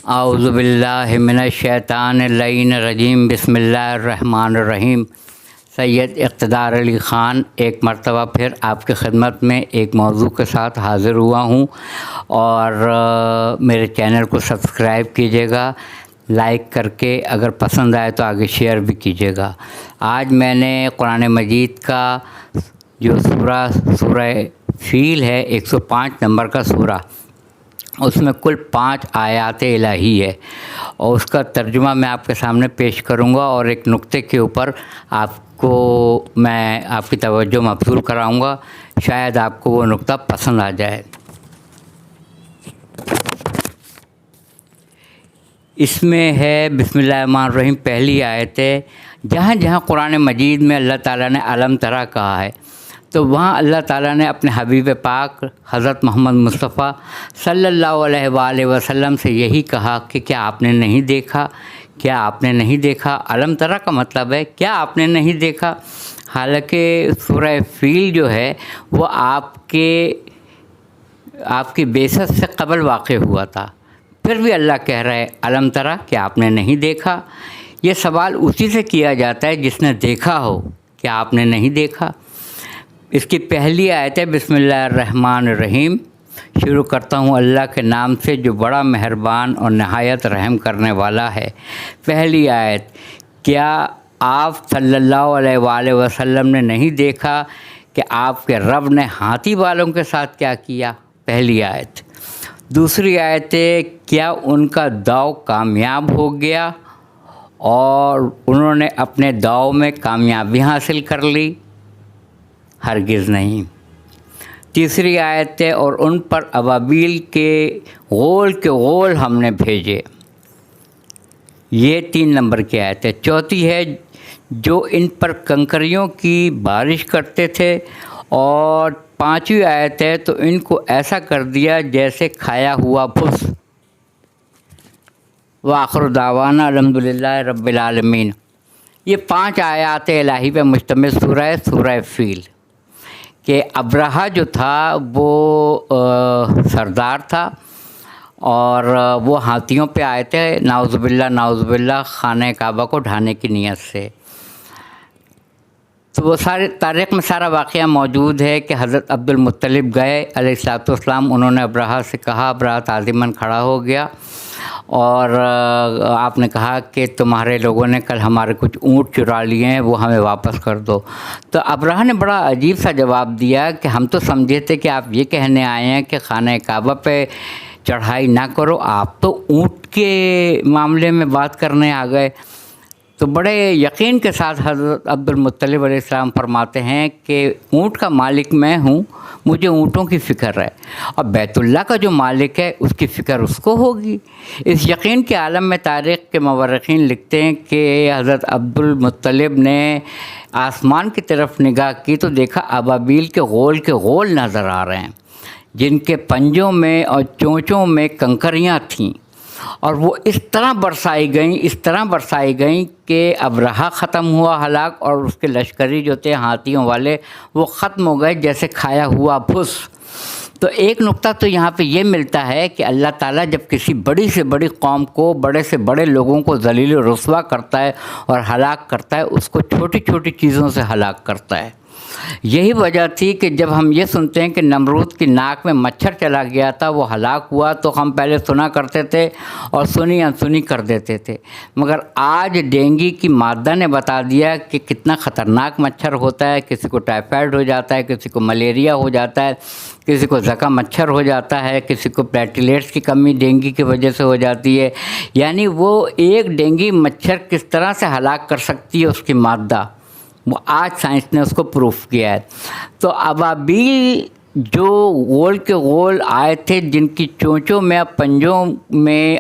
اعوذ باللہ من الشیطان اللعین الرجیم بسم اللہ الرحمن الرحیم۔ سید اقتدار علی خان ایک مرتبہ پھر آپ کی خدمت میں ایک موضوع کے ساتھ حاضر ہوا ہوں، اور میرے چینل کو سبسکرائب کیجیے گا، لائک کر کے اگر پسند آئے تو آگے شیئر بھی کیجیے گا۔ آج میں نے قرآن مجید کا جو سورہ فیل ہے، 105 نمبر کا سورہ، اس میں کل 5 آیات الہی ہے، اور اس کا ترجمہ میں آپ کے سامنے پیش کروں گا، اور ایک نقطے کے اوپر آپ کو میں آپ کی توجہ مبذول کراؤں گا، شاید آپ کو وہ نقطہ پسند آ جائے۔ اس میں ہے بسم اللہ الرحمن الرحیم، پہلی آیت ہے۔ جہاں جہاں قرآن مجید میں اللہ تعالیٰ نے علم ترا کہا ہے، تو وہاں اللہ تعالیٰ نے اپنے حبیب پاک حضرت محمد مصطفیٰ صلی اللہ علیہ وآلہ وسلم سے یہی کہا کہ کیا آپ نے نہیں دیکھا، کیا آپ نے نہیں دیکھا۔ علم ترا کا مطلب ہے کیا آپ نے نہیں دیکھا، حالانکہ سورہ فیل جو ہے وہ آپ کی بعثت سے قبل واقع ہوا تھا، پھر بھی اللہ کہہ رہا ہے علم ترا، کیا آپ نے نہیں دیکھا۔ یہ سوال اسی سے کیا جاتا ہے جس نے دیکھا ہو، کیا آپ نے نہیں دیکھا۔ اس کی پہلی آیت ہے بسم اللہ الرحمن الرحیم۔ شروع کرتا ہوں اللہ کے نام سے جو بڑا مہربان اور نہایت رحم کرنے والا ہے۔ پہلی آیت، کیا آپ صلی اللہ علیہ وآلہ وسلم نے نہیں دیکھا کہ آپ کے رب نے ہاتھی والوں کے ساتھ کیا کیا، پہلی آیت۔ دوسری آیت ہے، کیا ان کا داؤ کامیاب ہو گیا اور انہوں نے اپنے داؤ میں کامیابی حاصل کر لی، ہرگز نہیں۔ تیسری آیت ہے، اور ان پر ابابیل کے غول ہم نے بھیجے، یہ 3 نمبر کی آیت ہے۔ چوتھی ہے، جو ان پر کنکریوں کی بارش کرتے تھے، اور 5ویں آیت ہے، تو ان کو ایسا کر دیا جیسے کھایا ہوا بھس۔ وآخر دعوانا الحمدللہ رب العالمین۔ یہ 5 آیات الہی پہ مشتمل سورہ ہے، سورہ فیل، کہ ابرہہ جو تھا وہ سردار تھا، اور وہ ہاتھیوں پہ آئے تھے، نعوذ باللہ خانہ کعبہ کو ڈھانے کی نیت سے۔ تو وہ سارے تاریخ میں سارا واقعہ موجود ہے کہ حضرت عبد المطلب گئے علیہ الصلوۃ والسلام، انہوں نے ابرہہ سے کہا، ابرہہ تعظیماً کھڑا ہو گیا، اور آپ نے کہا کہ تمہارے لوگوں نے کل ہمارے کچھ اونٹ چرا لیے ہیں، وہ ہمیں واپس کر دو۔ تو ابرہہ نے بڑا عجیب سا جواب دیا کہ ہم تو سمجھے تھے کہ آپ یہ کہنے آئے ہیں کہ خانہ کعبہ پہ چڑھائی نہ کرو، آپ تو اونٹ کے معاملے میں بات کرنے آ گئے۔ تو بڑے یقین کے ساتھ حضرت عبد المطلب علیہ السلام فرماتے ہیں کہ اونٹ کا مالک میں ہوں، مجھے اونٹوں کی فکر ہے، اور بیت اللہ کا جو مالک ہے اس کی فکر اس کو ہوگی۔ اس یقین کے عالم میں تاریخ کے مورخین لکھتے ہیں کہ حضرت عبد المطلب نے آسمان کی طرف نگاہ کی تو دیکھا ابابیل کے غول نظر آ رہے ہیں، جن کے پنجوں میں اور چونچوں میں کنکریاں تھیں، اور وہ اس طرح برسائی گئیں کہ ابرہہ ختم ہوا ہلاک، اور اس کے لشکری جو تھے ہاتھیوں والے وہ ختم ہو گئے جیسے کھایا ہوا بھس۔ تو ایک نقطہ تو یہاں پہ یہ ملتا ہے کہ اللہ تعالیٰ جب کسی بڑی سے بڑی قوم کو، بڑے سے بڑے لوگوں کو ذلیل و رسوا کرتا ہے اور ہلاک کرتا ہے، اس کو چھوٹی چھوٹی چیزوں سے ہلاک کرتا ہے۔ یہی وجہ تھی کہ جب ہم یہ سنتے ہیں کہ نمرود کی ناک میں مچھر چلا گیا تھا، وہ ہلاک ہوا، تو ہم پہلے سنا کرتے تھے اور سنی انسنی کر دیتے تھے، مگر آج ڈینگی کی مادہ نے بتا دیا کہ کتنا خطرناک مچھر ہوتا ہے۔ کسی کو ٹائیفائڈ ہو جاتا ہے، کسی کو ملیریا ہو جاتا ہے، کسی کو زکا مچھر ہو جاتا ہے، کسی کو پلیٹلیٹس کی کمی ڈینگی کی وجہ سے ہو جاتی ہے۔ یعنی وہ ایک ڈینگی مچھر کس طرح سے ہلاک کر سکتی ہے، اس کی مادہ، وہ آج سائنس نے اس کو پروف کیا ہے۔ تو ابابیل جو غول آئے تھے، جن کی چونچوں میں اور پنجوں میں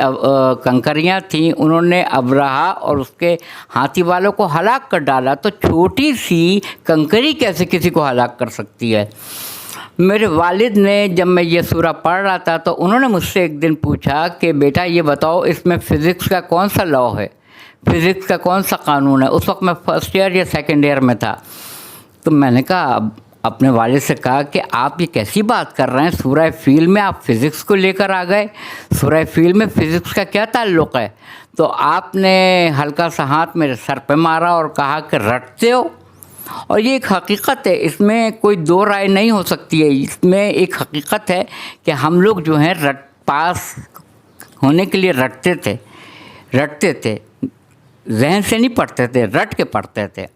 کنکریاں تھیں، انہوں نے ابرہہ اور اس کے ہاتھی والوں کو ہلاک کر ڈالا۔ تو چھوٹی سی کنکری کیسے کسی کو ہلاک کر سکتی ہے؟ میرے والد نے جب میں یہ سورہ پڑھ رہا تھا تو انہوں نے مجھ سے ایک دن پوچھا کہ بیٹا یہ بتاؤ اس میں فزکس کا کون سا لا ہے، فزکس کا کون سا قانون ہے؟ اس وقت میں فرسٹ ایئر یا سیکنڈ ایئر میں تھا، تو میں نے کہا اپنے والد سے کہا کہ آپ یہ کیسی بات کر رہے ہیں، سورہ فیل میں آپ فزکس کو لے کر آ گئے، سورہ فیل میں فزکس کا کیا تعلق ہے؟ تو آپ نے ہلکا سا ہاتھ میرے سر پہ مارا اور کہا کہ رٹتے ہو. اور یہ ایک حقیقت ہے، اس میں کوئی دو رائے نہیں ہو سکتی ہے. اس میں ایک حقیقت ہے کہ ہم لوگ جو ہیں پاس ہونے کے لیے رٹتے تھے، ذہن سے نہیں پڑھتے تھے، رٹ کے پڑھتے تھے.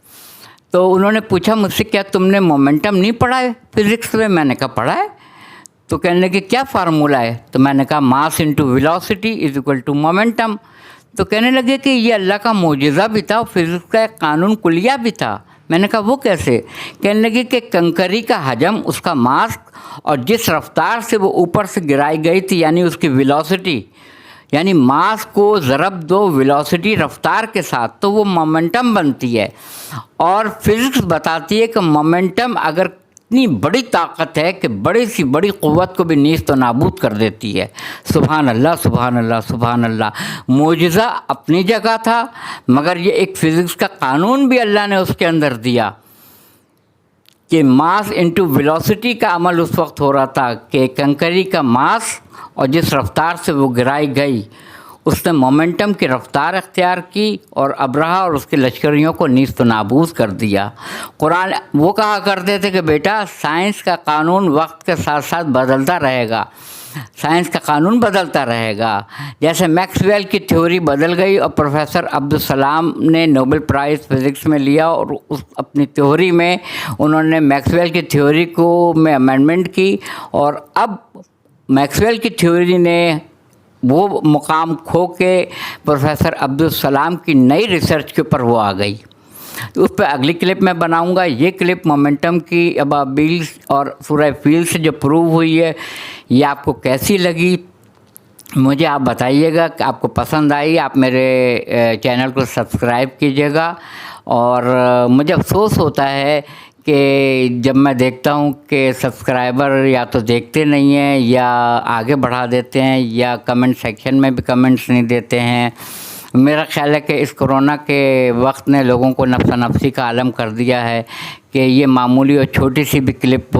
تو انہوں نے پوچھا مجھ سے کیا تم نے مومنٹم نہیں پڑھا ہے فزکس میں؟ میں نے کہا پڑھا ہے. تو کہنے لگے کیا فارمولہ ہے؟ تو میں نے کہا mass into velocity is equal to momentum. تو کہنے لگے کہ یہ اللہ کا معجزہ بھی تھا اور فزکس کا ایک قانون کلیہ بھی تھا. میں نے کہا وہ کیسے؟ کہنے لگے کہ کنکری کا حجم، اس کا ماس، اور جس رفتار سے وہ اوپر سے گرائی گئی تھی یعنی اس کی ویلوسٹی، یعنی ماس کو ضرب دو ویلوسٹی رفتار کے ساتھ تو وہ مومنٹم بنتی ہے. اور فزکس بتاتی ہے کہ مومنٹم اگر اتنی بڑی طاقت ہے کہ بڑی سی بڑی قوت کو بھی نیست و نابود کر دیتی ہے. سبحان اللہ سبحان اللہ سبحان اللہ. معجزہ اپنی جگہ تھا، مگر یہ ایک فزکس کا قانون بھی اللہ نے اس کے اندر دیا کہ ماس انٹو ویلوسٹی کا عمل اس وقت ہو رہا تھا کہ کنکری کا ماس اور جس رفتار سے وہ گرائی گئی اس نے مومنٹم کی رفتار اختیار کی اور ابرہہ اور اس کے لشکریوں کو نیست و نابود کر دیا. قرآن وہ کہا کرتے تھے کہ بیٹا سائنس کا قانون وقت کے ساتھ ساتھ بدلتا رہے گا، سائنس کا قانون بدلتا رہے گا. جیسے میکس ویل کی تھیوری بدل گئی اور پروفیسر عبدالسلام نے نوبل پرائز فزکس میں لیا اور اس اپنی تھیوری میں انہوں نے میکس ویل کی تھیوری کو میں امینڈمنٹ کی، اور اب میکس ویل کی تھیوری نے وہ مقام کھو کے پروفیسر عبدالسلام کی نئی ریسرچ کے اوپر وہ آ گئی. تو اس پہ اگلی کلپ میں بناؤں گا. یہ کلپ مومنٹم کی ابابیل اور سورہ فیل سے جو پروو ہوئی ہے یہ آپ کو کیسی لگی مجھے آپ بتائیے گا. کہ آپ کو پسند آئی آپ میرے چینل کو سبسکرائب کیجیے گا. اور مجھے افسوس ہوتا ہے کہ جب میں دیکھتا ہوں کہ سبسکرائبر یا تو دیکھتے نہیں ہیں یا آگے بڑھا دیتے ہیں یا کمنٹ سیکشن میں بھی کمنٹس نہیں دیتے ہیں. میرا خیال ہے کہ اس کرونا کے وقت نے لوگوں کو نفسا نفسی کا عالم کر دیا ہے کہ یہ معمولی اور چھوٹی سی بھی کلپ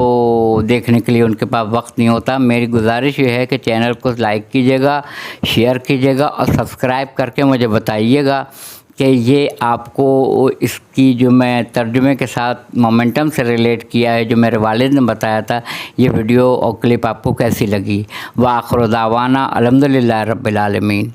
دیکھنے کے لیے ان کے پاس وقت نہیں ہوتا. میری گزارش یہ ہے کہ چینل کو لائک کیجیے گا، شیئر کیجیے گا اور سبسکرائب کر کے مجھے بتائیے گا کہ یہ آپ کو اس کی جو میں ترجمے کے ساتھ مومنٹم سے ریلیٹ کیا ہے جو میرے والد نے بتایا تھا، یہ ویڈیو اور کلپ آپ کو کیسی لگی. وآخر دعوانا الحمدللہ رب العالمین.